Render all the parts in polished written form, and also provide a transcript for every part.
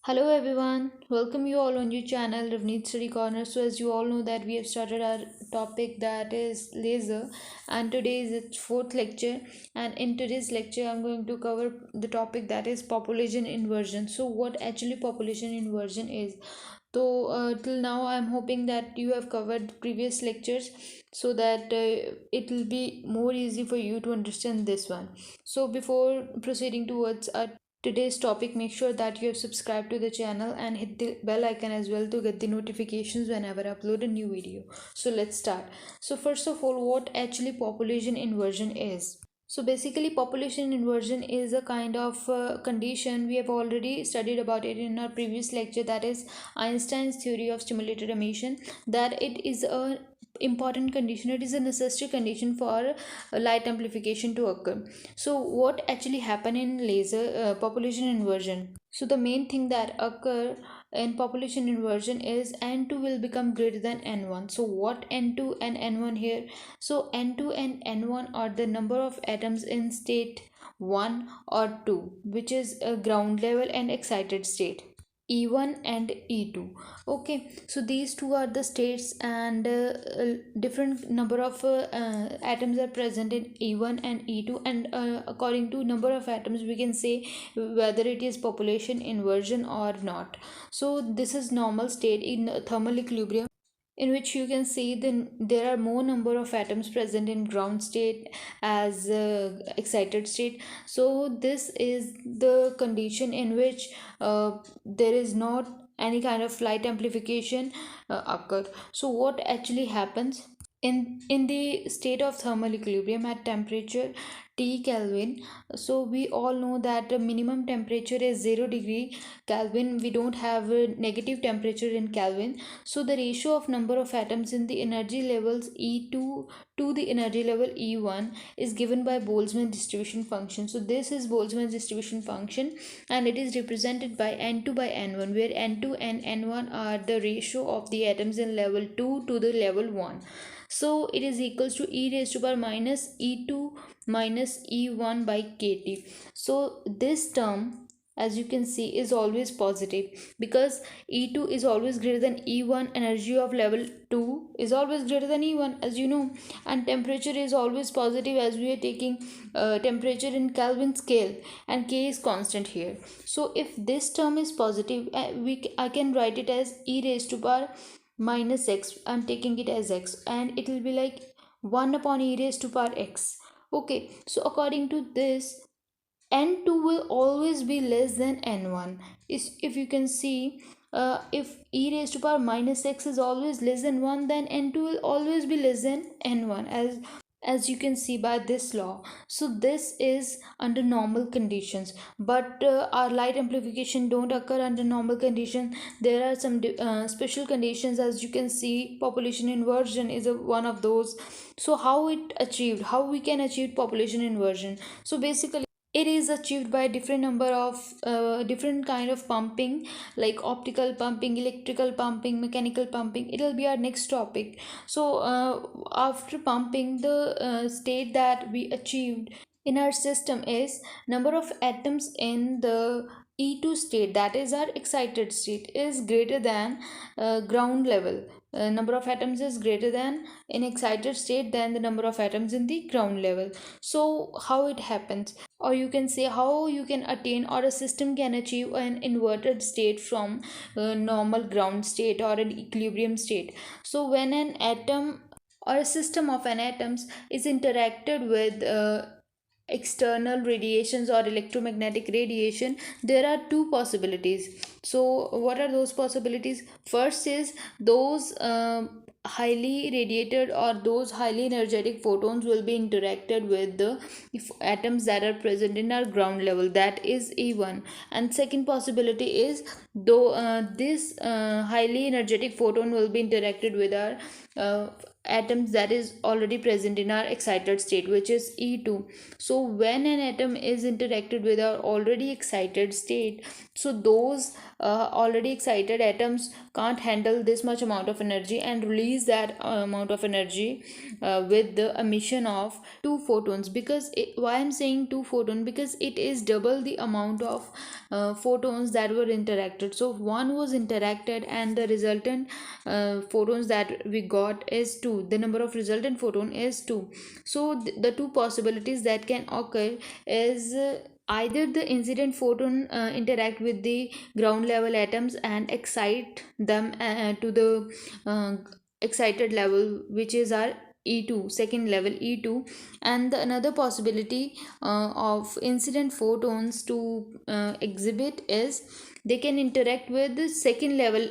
Hello everyone, welcome you all on your channel Ravneet Study Corner. So as you all know that we have started our topic that is laser, and today is its fourth lecture, and in today's lecture I'm going to cover the topic that is population inversion. So what actually population inversion is? So till now I'm hoping that you have covered previous lectures so that it will be more easy for you to understand this one. So before proceeding towards our today's topic, make sure that you have subscribed to the channel and hit the bell icon as well to get the notifications whenever I upload a new video. So let's start. So first of all, what actually population inversion is? So basically population inversion is a kind of condition we have already studied about it in our previous lecture, that is Einstein's theory of stimulated emission, that it is a important condition, it is a necessary condition for light amplification to occur. So what actually happen in laser population inversion? So the main thing that occur in population inversion is n2 will become greater than n1. So what n2 and n1 here? So n2 and n1 are the number of atoms in state 1 or 2, which is a ground level and excited state, E1 and E2. Okay, so these two are the states, and different number of atoms are present in E1 and E2, and according to number of atoms we can say whether it is population inversion or not. So this is normal state in thermal equilibrium, in which you can see then there are more number of atoms present in ground state as excited state. So this is the condition in which there is not any kind of light amplification occur. So what actually happens in the state of thermal equilibrium at temperature T Kelvin? So we all know that the minimum temperature is 0 degree Kelvin. We don't have a negative temperature in Kelvin. So the ratio of number of atoms in the energy levels E2 to the energy level E1 is given by Boltzmann distribution function. So this is Boltzmann distribution function, and it is represented by N2 by N1, where N2 and N1 are the ratio of the atoms in level 2 to the level 1. So it is equals to e raised to power minus E2 minus E1 by KT. So this term, as you can see, is always positive because E2 is always greater than E1, energy of level 2 is always greater than E1, as you know, and temperature is always positive as we are taking temperature in Kelvin scale, and K is constant here. So if this term is positive, I can write it as e raised to power minus x. I'm taking it as x, and it will be like 1 upon e raised to power x. Okay, so according to this, n2 will always be less than n1. Is if you can see, if e raised to power minus x is always less than 1, then n2 will always be less than n1, as you can see by this law. So this is under normal conditions, but our light amplification don't occur under normal condition. There are some special conditions, as you can see population inversion is one of those. So how it achieved, how we can achieve population inversion? So basically it is achieved by different number of different kind of pumping, like optical pumping, electrical pumping, mechanical pumping. It will be our next topic. So after pumping, the state that we achieved in our system is number of atoms in the E2 state, that is our excited state, is greater than ground level. Number of atoms is greater than in excited state than the number of atoms in the ground level. So how it happens, or you can say how you can attain or a system can achieve an inverted state from a normal ground state or an equilibrium state. So when an atom or a system of an atoms is interacted with external radiations or electromagnetic radiation, there are two possibilities. So what are those possibilities? First is those highly radiated or those highly energetic photons will be interacted with the atoms that are present in our ground level, that is E1. And second possibility is though this highly energetic photon will be interacted with our atoms that is already present in our excited state, which is E2. So when an atom is interacted with our already excited state, so those already excited atoms can't handle this much amount of energy and release that amount of energy with the emission of two photons. Why I'm saying two photon, because it is double the amount of photons that were interacted. So one was interacted and the resultant photons that we got is 2. The number of resultant photon is 2. So the two possibilities that can occur is either the incident photon interact with the ground level atoms and excite them to the excited level, which is our E2, second level E2. And the another possibility of incident photons to exhibit is they can interact with the second level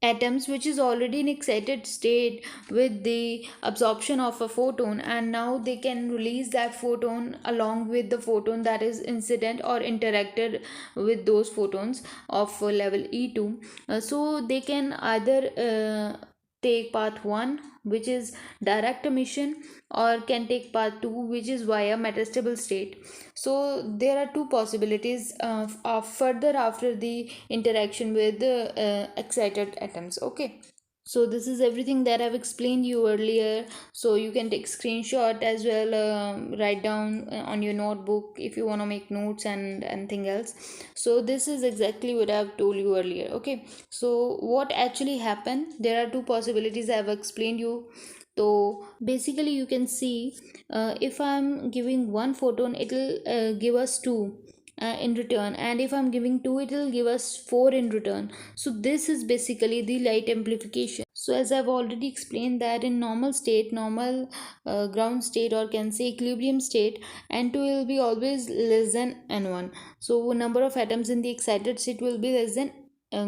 atoms, which is already in excited state with the absorption of a photon, and now they can release that photon along with the photon that is incident or interacted with those photons of level E2. So they can either take path 1, which is direct emission, or can take path 2, which is via metastable state. So there are two possibilities of further after the interaction with the excited atoms. Okay, so this is everything that I've explained you earlier. So you can take screenshot as well, write down on your notebook if you want to make notes and anything else. So this is exactly what I've told you earlier. Okay, so what actually happened, there are two possibilities I've explained you. So basically you can see, if I'm giving one photon, it'll give us two in return, and if I'm giving two, it will give us 4 in return. So this is basically the light amplification. So as I've already explained that in normal state, normal ground state, or can say equilibrium state, n2 will be always less than n1. So number of atoms in the excited state will be less than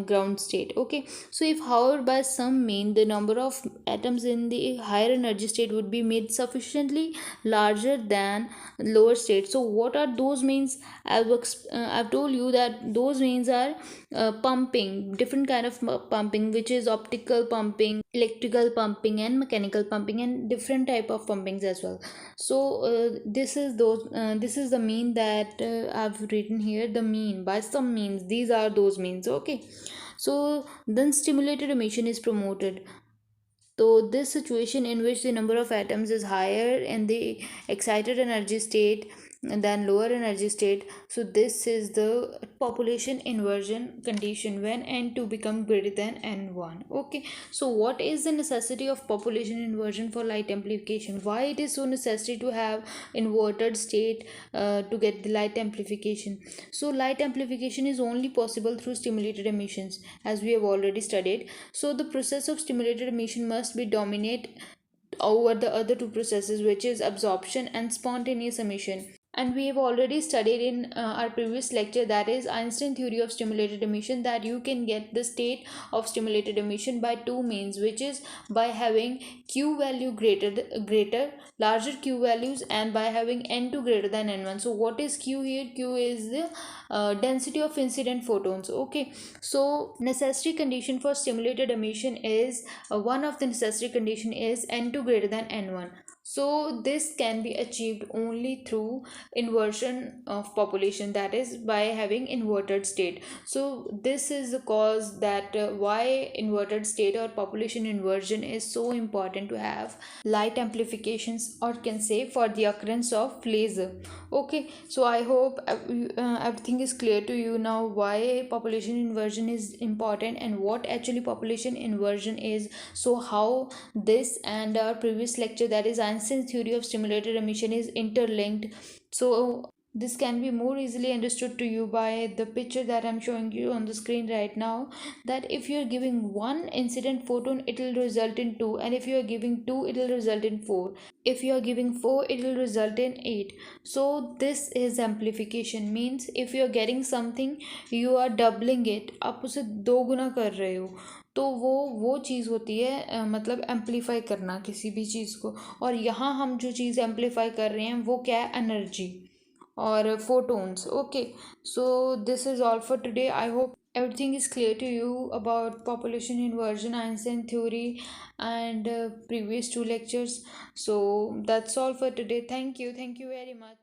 ground state. Okay, so if however by some mean the number of atoms in the higher energy state would be made sufficiently larger than lower state. So what are those means? I've told you that those means are pumping, different kind of pumping, which is optical pumping, electrical pumping, and mechanical pumping, and different type of pumpings as well. So this is the mean that I've written here, the mean by some means. These are those means. Okay, so then stimulated emission is promoted. So this situation in which the number of atoms is higher in the excited energy state than lower energy state. So this is the population inversion condition when n2 become greater than n1. Okay, so what is the necessity of population inversion for light amplification? Why it is so necessary to have inverted state to get the light amplification? So light amplification is only possible through stimulated emissions, as we have already studied. So the process of stimulated emission must be dominate over the other two processes, which is absorption and spontaneous emission. And we have already studied in our previous lecture, that is Einstein theory of stimulated emission, that you can get the state of stimulated emission by two means, which is by having q value greater larger q values, and by having n2 greater than n1. So what is q here? Q is the density of incident photons. Okay, so necessary condition for stimulated emission is one of the necessary condition is n2 greater than n1. So this can be achieved only through inversion of population, that is by having inverted state. So this is the cause that why inverted state or population inversion is so important to have light amplifications, or can say for the occurrence of laser. Okay, so I hope everything is clear to you now why population inversion is important and what actually population inversion is. So how this and our previous lecture, that is Einstein's theory of stimulated emission, is interlinked. So this can be more easily understood to you by the picture that I'm showing you on the screen right now, that if you're giving one incident photon, it will result in 2, and if you're giving 2, it will result in 4. If you're giving 4, it will result in 8. So this is amplification, means if you're getting something, you are doubling it, आप उसे दो गुना कर रहे हो, तो वो चीज़ होती है मतलब एम्पलीफाई करना किसी भी चीज़ को। और यहाँ हम जो चीज़ एम्पलीफाई कर रहे हैं वो क्या है? Energy. or photons. Okay, so this is all for today. I hope everything is clear to you about population inversion, Einstein theory, and previous two lectures. So that's all for today. Thank you very much.